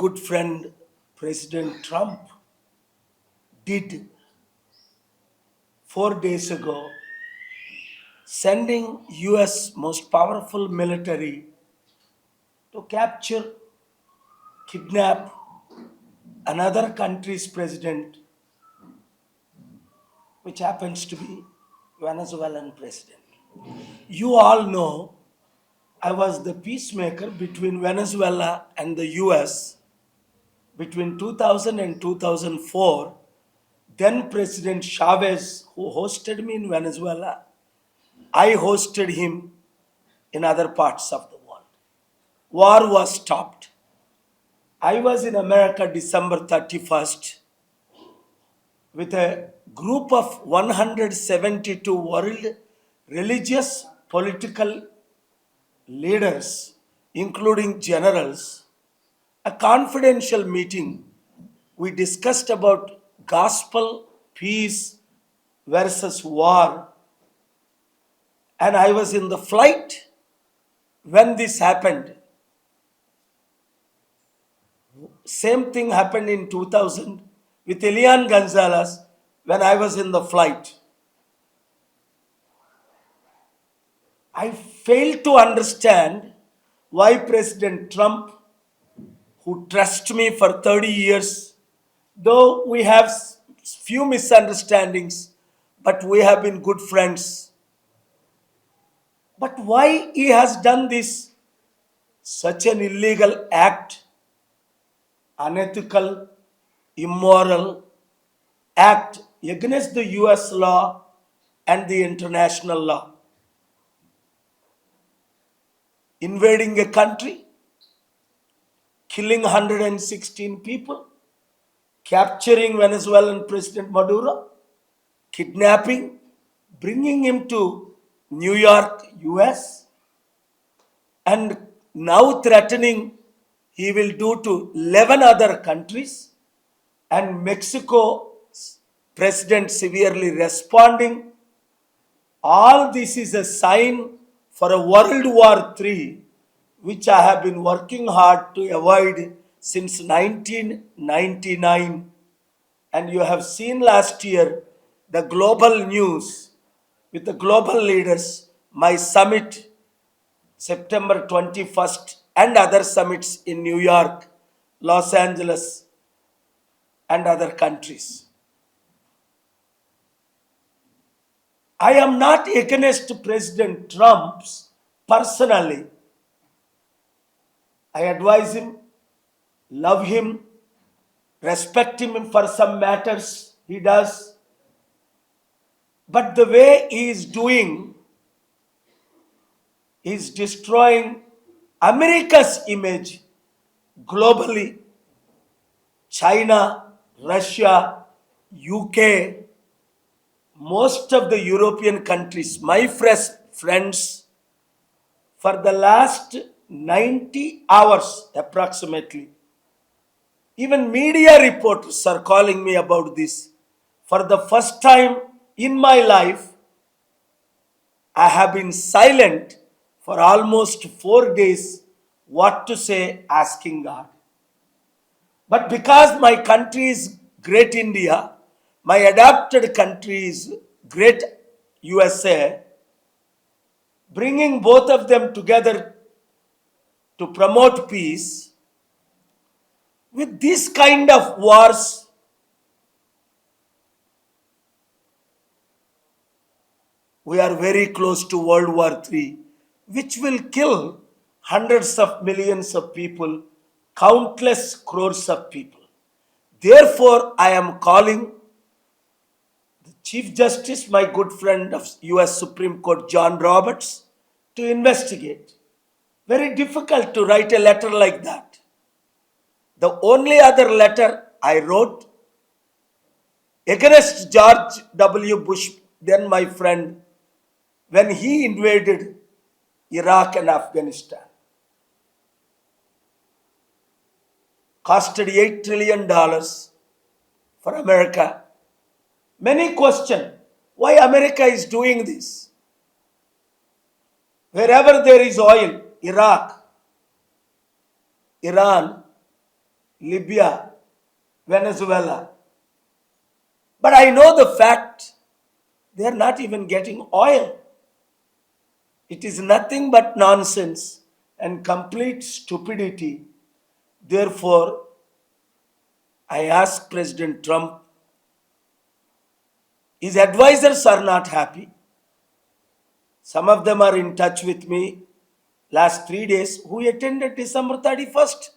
good friend President Trump did 4 days ago, sending US most powerful military to capture, kidnap another country's president, which happens to be Venezuelan president. You all know I was the peacemaker between Venezuela and the US between 2000 and 2004. Then President Chavez, who hosted me in Venezuela, I hosted him in other parts of the world. War was stopped. I was in America December 31st with a group of 172 world religious political leaders, including generals, a confidential meeting. We discussed about gospel, peace versus war. And I was in the flight when this happened. Same thing happened in 2000 with Elian Gonzalez when I was in the flight. I failed to understand why President Trump, who trusts me for 30 years, though we have few misunderstandings, but we have been good friends. But why he has done this, such an illegal act, unethical, immoral act against the US law and the international law? Invading a country, killing 116 people, capturing Venezuelan President Maduro, kidnapping, bringing him to New York, US, and now threatening he will do to 11 other countries, and Mexico's president severely responding. All this is a sign for a World War III, which I have been working hard to avoid since 1999. And you have seen last year the global news with the global leaders, my summit, September 21st, and other summits in New York, Los Angeles, and other countries. I am not against President Trump's personally. I advise him, love him, respect him for some matters he does. But the way he is doing is destroying America's image globally. China, Russia, UK, most of the European countries, my friends, for the last 90 hours approximately, even media reporters are calling me about this. For the first time in my life, I have been silent for almost 4 days, what to say, asking God. But because my country is great India, my adopted country is great USA, bringing both of them together to promote peace, with this kind of wars, we are very close to World War III, which will kill hundreds of millions of people, countless crores of people. Therefore, I am calling the Chief Justice, my good friend of US Supreme Court, John Roberts, to investigate. Very difficult to write a letter like that. The only other letter I wrote against George W. Bush, then my friend, when he invaded Iraq and Afghanistan. Costed $8 trillion for America. Many question why America is doing this. Wherever there is oil, Iraq, Iran, Libya, Venezuela. But I know the fact they are not even getting oil. It is nothing but nonsense and complete stupidity. Therefore, I ask President Trump, his advisors are not happy. Some of them are in touch with me last 3 days who attended December 31st,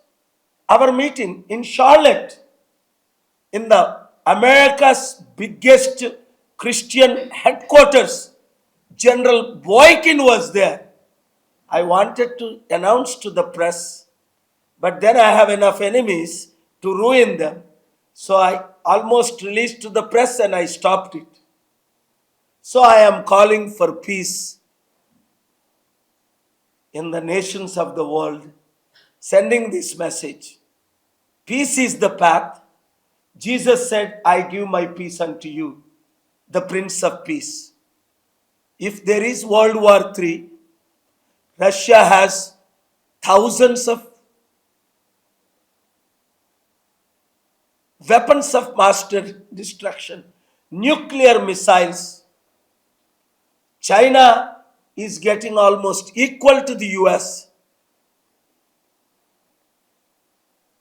our meeting in Charlotte, in the America's biggest Christian headquarters. General Boykin was there. I wanted to announce to the press, but then I have enough enemies to ruin them. So I almost released to the press and I stopped it. So I am calling for peace in the nations of the world, sending this message. Peace is the path. Jesus said, I give my peace unto you, the Prince of Peace. If there is World War III, Russia has thousands of weapons of mass destruction, nuclear missiles. China is getting almost equal to the US.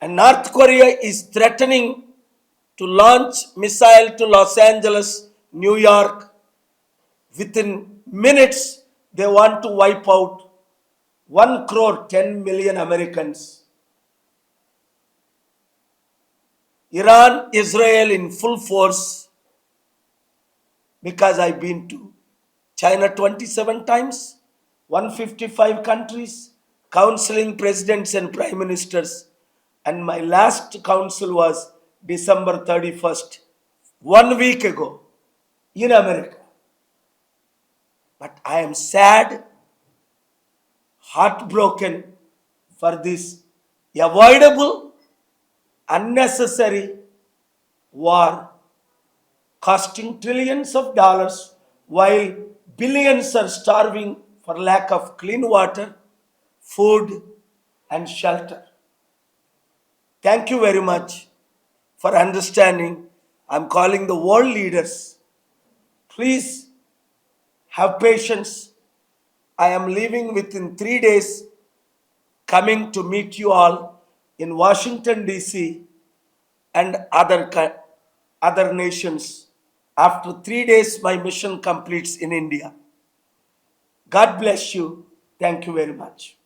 And North Korea is threatening to launch missile to Los Angeles, New York. Within minutes, they want to wipe out 1 crore 10 million Americans. Iran, Israel in full force, because I've been to China 27 times, 155 countries, counseling presidents and prime ministers. And my last council was December 31st, 1 week ago, in America. But I am sad, heartbroken for this avoidable, unnecessary war costing trillions of dollars while billions are starving for lack of clean water, food, and shelter. Thank you very much for understanding. I'm calling the world leaders. Please have patience. I am leaving within 3 days, coming to meet you all in Washington, D.C. and other nations. After 3 days, my mission completes in India. God bless you. Thank you very much.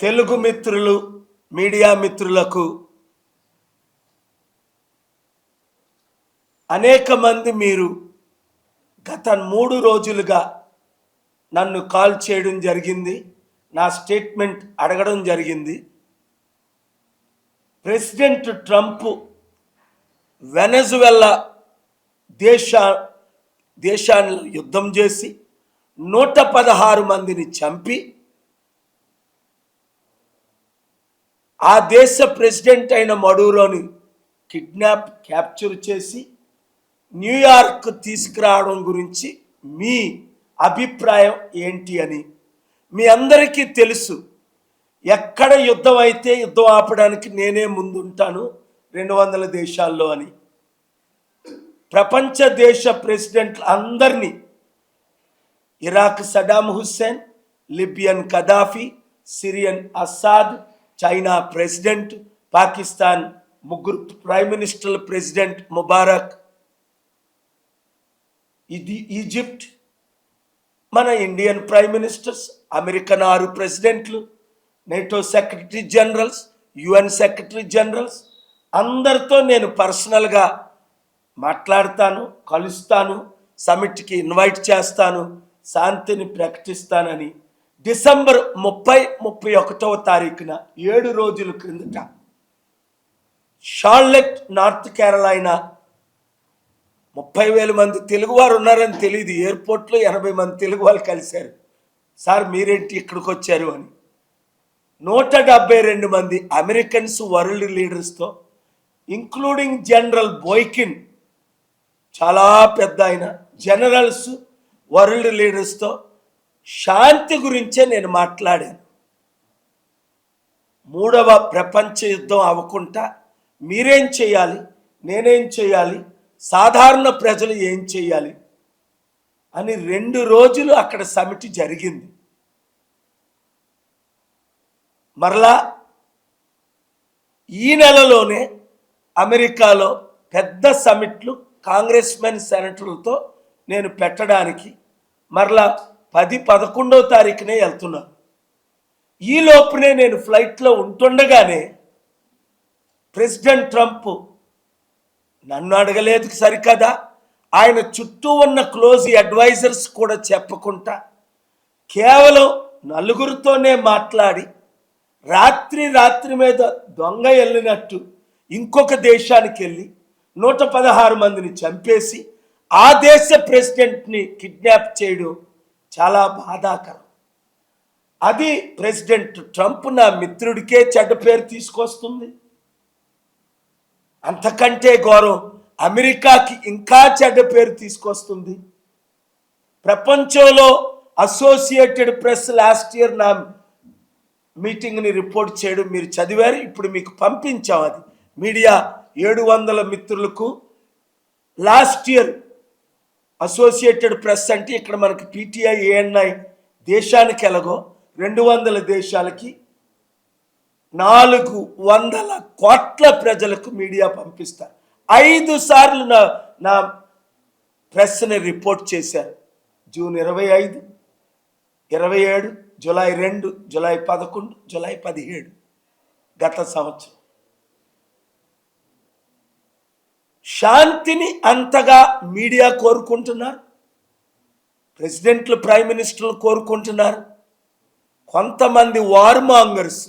Telugu మిత్రులు, media మిత్రులకు అనేక మంది మీరు గత 3 రోజులుగా నన్ను call చేయడం జరిగింది, నా స్టేట్మెంట్ అడగడం జరిగింది. ప్రెసిడెంట్ ట్రంప్ వెనెజువెలా దేశాన్ని యుద్ధం చేసి 116 మందిని చంపి ఆ దేశ ప్రెసిడెంట్ అయిన మడూరోని క్యాప్చర్ చేసి న్యూయార్క్ తీసుకురావడం గురించి మీ అభిప్రాయం ఏంటి అని. మీ అందరికీ తెలుసు, ఎక్కడ యుద్ధం అయితే యుద్ధం ఆపడానికి నేనే ముందుంటాను 200 దేశాల్లో అని. ప్రపంచ దేశ ప్రెసిడెంట్లు అందరినీ, Iraq Saddam Hussein, Libyan Gaddafi, Syrian Assad, China president, Pakistan 3 prime మినిస్టర్ల ప్రెసిడెంట్ ముబారక్, ఈజిప్ట్ మన ఇండియన్ ప్రైమ్ మినిస్టర్స్, అమెరికన్ 6 ప్రెసిడెంట్లు, NATO secretary generals, UN secretary generals అందరితో నేను పర్సనల్గా మాట్లాడతాను, కలుస్తాను, సమిట్కి ఇన్వైట్ చేస్తాను, శాంతిని ప్రకటిస్తానని డిసెంబర్ 30-31వ తారీఖున 7 రోజుల క్రిందట షార్లెట్, నార్త్ కేరళైనా 30,000 మంది తెలుగువారు ఉన్నారని తెలియదు. ఎయిర్పోర్ట్లో 80 మంది తెలుగు వాళ్ళు కలిశారు. సార్ మీరేంటి ఇక్కడికి వచ్చారు అని. 172 మంది అమెరికన్స్ వరల్డ్ లీడర్స్తో, ఇంక్లూడింగ్ జనరల్ బోయ్కిన్, చాలా పెద్ద ఆయన, జనరల్స్ వరల్డ్ లీడర్స్తో శాంతి గురించే నేను మాట్లాడాను. మూడవ ప్రపంచ యుద్ధం అవ్వకుండా మీరేం చేయాలి, నేనేం చేయాలి, సాధారణ ప్రజలు ఏం చేయాలి అని 2 రోజులు అక్కడ సమిటి జరిగింది. మరలా ఈ నెలలోనే అమెరికాలో పెద్ద సమిట్లు కాంగ్రెస్ మెన్ సెనేటర్లతో నేను పెట్టడానికి మరలా 10-11వ తారీఖునే వెళ్తున్నాను. ఈ లోపునే నేను ఫ్లైట్లో ఉంటుండగానే ప్రెసిడెంట్ ట్రంప్ నన్ను అడగలేదు సరికదా, ఆయన చుట్టూ ఉన్న క్లోజ్ అడ్వైజర్స్ కూడా చెప్పకుండా కేవలం నలుగురితోనే మాట్లాడి రాత్రి మీద దొంగ వెళ్ళినట్టు ఇంకొక దేశానికి వెళ్ళి 116 మందిని చంపేసి ఆ దేశ ప్రెసిడెంట్ని కిడ్నాప్ చేయడం చాలా బాధాకరం. అది ప్రెసిడెంట్ ట్రంప్ నా మిత్రుడికే చెడ్డ పేరు తీసుకొస్తుంది. అంతకంటే ఘోరం అమెరికాకి ఇంకా చెడ్డ పేరు తీసుకొస్తుంది. ప్రపంచంలో అసోసియేటెడ్ ప్రెస్ లాస్ట్ ఇయర్ నా మీటింగ్ని రిపోర్ట్ చేయడం మీరు చదివారు. ఇప్పుడు మీకు పంపించాం. అది మీడియా 700 మిత్రులకు లాస్ట్ ఇయర్ అసోసియేటెడ్ ప్రెస్ అంటే ఇక్కడ మనకి PTI ANI దేశానికి ఎలాగో 200 దేశాలకి 400 కోట్ల ప్రజలకు మీడియా పంపిస్తారు. 5 సార్లు నా ప్రెస్ని రిపోర్ట్ చేశారు. జూన్ 25, 27, జూలై 2, జూలై 11, జూలై 17 గత సంవత్సరం. శాంతిని అంతగా మీడియా కోరుకుంటున్నారు, ప్రెసిడెంట్లు ప్రైమ్ మినిస్టర్లు కోరుకుంటున్నారు. కొంతమంది వార్మాంగర్స్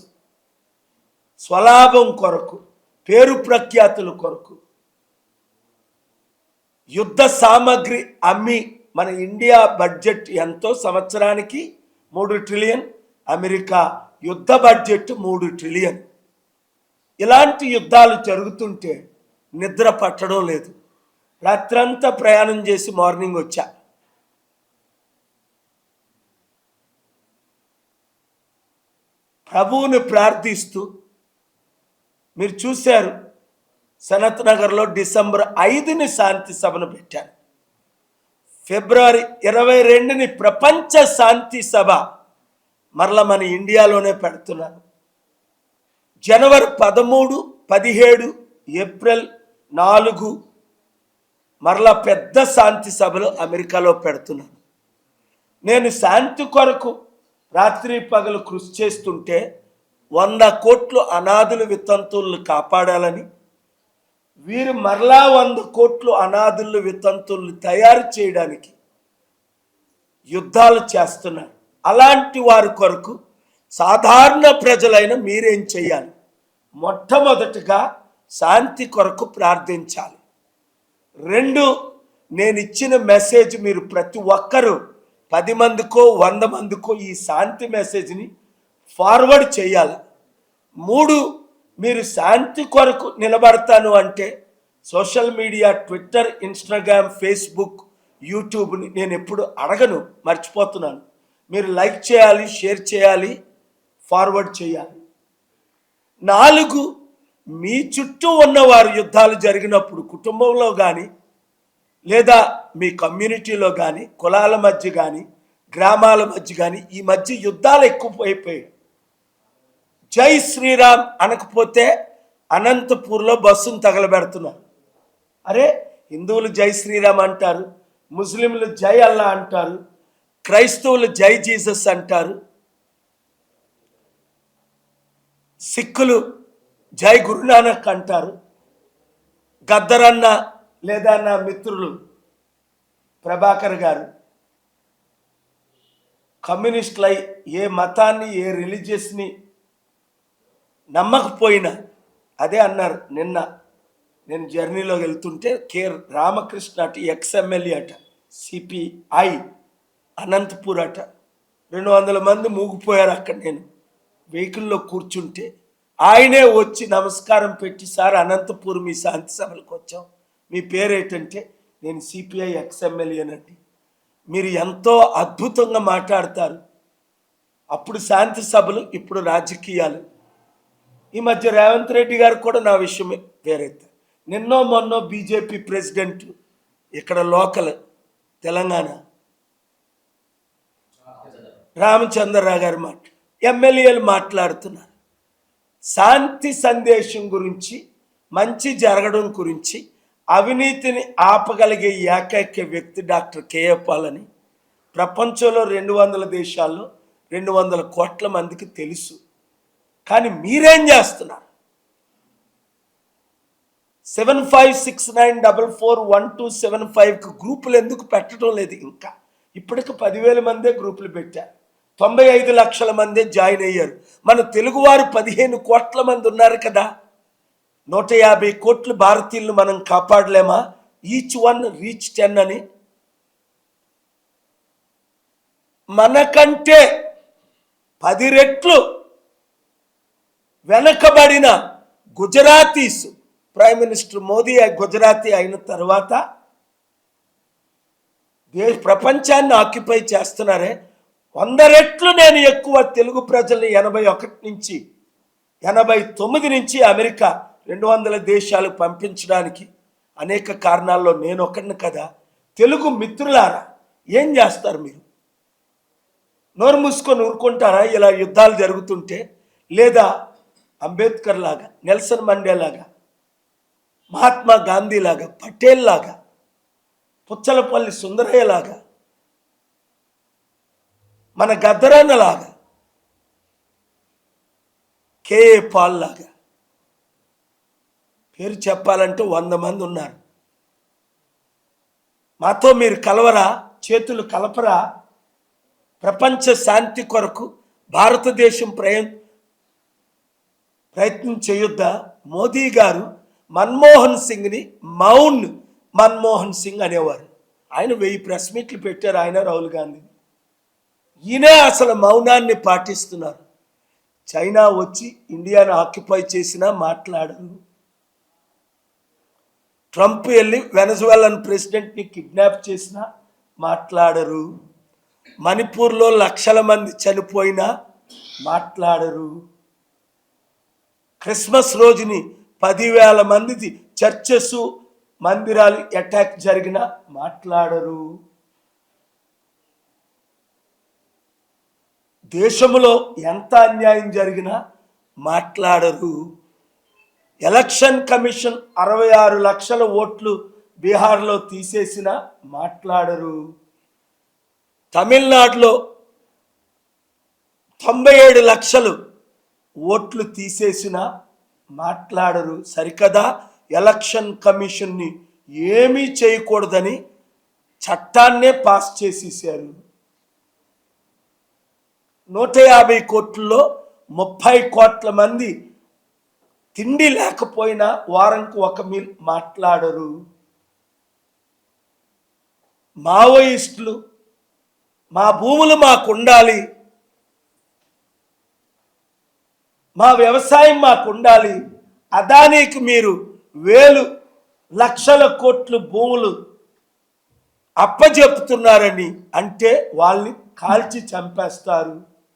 స్వలాభం కొరకు, పేరు ప్రఖ్యాతుల కొరకు యుద్ధ సామాగ్రి అమ్మి మన ఇండియా బడ్జెట్ ఎంతో సంవత్సరానికి 3 ట్రిలియన్, అమెరికా యుద్ధ బడ్జెట్ 3 ట్రిలియన్. ఇలాంటి యుద్ధాలు జరుగుతుంటే నిద్ర పట్టడం లేదు. రాత్రంతా ప్రయాణం చేసి మార్నింగ్ వచ్చా. ప్రభువుని ప్రార్థిస్తూ మీరు చూశారు, సనత్ నగర్లో డిసెంబర్ 5ని శాంతి సభను పెట్టాను. ఫిబ్రవరి 22ని ప్రపంచ శాంతి సభ మరలా మన ఇండియాలోనే పెడుతున్నాను. జనవరి 13, 17, ఏప్రిల్ 4 మరలా పెద్ద శాంతి సభలు అమెరికాలో పెడుతున్నాను. నేను శాంతి కొరకు రాత్రి పగలు కృషి చేస్తుంటే 100 కోట్లు అనాథుల వితంతువులను కాపాడాలని, వీరు మరలా 100 కోట్లు అనాథుల వితంతువులను తయారు చేయడానికి యుద్ధాలు చేస్తున్నారు. అలాంటి వారి కొరకు సాధారణ ప్రజలైన మీరేం చేయాలి? మొట్టమొదటిగా శాంతి కొరకు ప్రార్థించాలి. 2, నేను ఇచ్చిన మెసేజ్ మీరు ప్రతి ఒక్కరూ 10 మందికో 100 మందికో ఈ శాంతి మెసేజ్ని ఫార్వర్డ్ చేయాలి. 3, మీరు శాంతి కొరకు నిలబడతాను అంటే social media, Twitter, Instagram, Facebook, యూట్యూబ్ని నేను ఎప్పుడు అడగను, మర్చిపోతున్నాను. మీరు లైక్ చేయాలి, షేర్ చేయాలి, ఫార్వర్డ్ చేయాలి. 4, మీ చుట్టూ ఉన్నవారు యుద్ధాలు జరిగినప్పుడు కుటుంబంలో కానీ లేదా మీ కమ్యూనిటీలో కానీ, కులాల మధ్య కానీ, గ్రామాల మధ్య కానీ ఈ మధ్య యుద్ధాలు ఎక్కువైపోయాయి. జై శ్రీరామ్ అనకపోతే అనంతపూర్లో బస్సును తగలబెడుతున్నారు. అరే, హిందువులు జై శ్రీరామ్ అంటారు, ముస్లింలు జై అల్లా అంటారు, క్రైస్తవులు జై జీసస్ అంటారు, సిక్కులు జై గురునానక్ అంటారు. గద్దరన్న లేదా నా మిత్రులు ప్రభాకర్ గారు కమ్యూనిస్టులై ఏ మతాన్ని, ఏ రిలీజియస్ని నమ్మకపోయినా అదే అన్నారు. నిన్న నేను జర్నీలో వెళ్తుంటే రామకృష్ణ అట, XMLA అట, CPI అనంతపూర్ అట, 200 మంది మూగిపోయారు అక్కడ. నేను వెహికల్లో కూర్చుంటే ఆయనే వచ్చి నమస్కారం పెట్టి, సార్ అనంతపూర్ మీ శాంతి సభలకు వచ్చాం, మీ పేరేంటంటే నేను CPI XMLA అనండి. మీరు ఎంతో అద్భుతంగా మాట్లాడతారు. అప్పుడు శాంతి సభలు, ఇప్పుడు రాజకీయాలు. ఈ మధ్య రేవంత్ రెడ్డి గారు కూడా నా విషయమే వేరైతే నిన్నో మొన్నో బీజేపీ ప్రెసిడెంట్ ఇక్కడ లోకల్ తెలంగాణ రామచంద్రరావు గారు ఎమ్మెల్యేలు మాట్లాడుతున్నారు. శాంతి సందేశం గురించి, మంచి జరగడం గురించి, అవినీతిని ఆపగలిగే ఏకైక వ్యక్తి డాక్టర్ కేఏ పాల్ అని ప్రపంచంలో 200 దేశాల్లో 200 కోట్ల మందికి తెలుసు. కానీ మీరేం చేస్తున్నారు? 7569441275కి గ్రూపులు ఎందుకు పెట్టడం లేదు? ఇంకా ఇప్పటికి 10,000 మందే గ్రూపులు పెట్టారు. 95 లక్షల మందే జాయిన్ అయ్యారు. మన తెలుగువారు 15 కోట్ల మంది ఉన్నారు కదా. 150 కోట్ల భారతీయులను మనం కాపాడలేమా? ఈచ్ వన్ రీచ్ 10 అని. మనకంటే 10 రెట్లు వెనకబడిన Gujaratis, prime minister Modi Gujarati అయిన తర్వాత ప్రపంచాన్ని ఆక్యుపై చేస్తున్నారే, 100 రెట్లు నేను ఎక్కువ తెలుగు ప్రజల్ని 81 నుంచి 89 నుంచి అమెరికా 200 దేశాలకు పంపించడానికి అనేక కారణాల్లో నేను ఒకడిని కదా. తెలుగు మిత్రులారా, ఏం చేస్తారు మీరు? నోరు మూసుకొని ఊరుకుంటారా ఇలా యుద్ధాలు జరుగుతుంటే? లేదా అంబేద్కర్ లాగా, నెల్సన్ మండేలాగా, మహాత్మా గాంధీ లాగా, పటేల్ లాగా, పుచ్చలపల్లి సుందరయ్య లాగా, మన గద్దరన్నలాగా, కేఏ పాల్ లాగా పేరు చెప్పాలంటే 100 మంది ఉన్నారు. మాతో మీరు కలవరా? చేతులు కలపరా? ప్రపంచ శాంతి కొరకు భారతదేశం ప్రయత్నం చేయొద్దా? మోదీ గారు మన్మోహన్ సింగ్ని మౌన్ మన్మోహన్ సింగ్ అనేవారు. ఆయన 1000 ప్రెస్ మీట్లు పెట్టారు, ఆయన రాహుల్ గాంధీ. ఈయనే అసలు మౌనాన్ని పాటిస్తున్నారు. చైనా వచ్చి ఇండియాను ఆక్యుపై చేసినా మాట్లాడరు. ట్రంప్ వెళ్ళి వెనజువెలన్ ప్రెసిడెంట్ని కిడ్నాప్ చేసినా మాట్లాడరు. మణిపూర్లో లక్షల మంది చనిపోయినా మాట్లాడరు. క్రిస్మస్ రోజుని 10,000 మంది చర్చెస్, మందిరాలు అటాక్ జరిగినా మాట్లాడరు. దేశంలో ఎంత అన్యాయం జరిగినా మాట్లాడరు. ఎలక్షన్ కమిషన్ 66 లక్షల ఓట్లు బీహార్లో తీసేసినా మాట్లాడరు. తమిళనాడులో 97 లక్షలు ఓట్లు తీసేసినా మాట్లాడరు. సరికదా, ఎలక్షన్ కమిషన్ని ఏమీ చేయకూడదని చట్టాన్నే పాస్ చేసేసారు. 150 కోట్లలో 30 కోట్ల మంది తిండి లేకపోయినా వారానికి 1 మీల్ మాట్లాడరు. మావోయిస్టులు మా భూములు మాకు ఉండాలి, మా వ్యవసాయం మాకు ఉండాలి, అదానీకి మీరు 1,000 లక్షల కోట్లు భూములు అప్పజెపుతున్నారని అంటే వాళ్ళని కాల్చి చంపేస్తారు.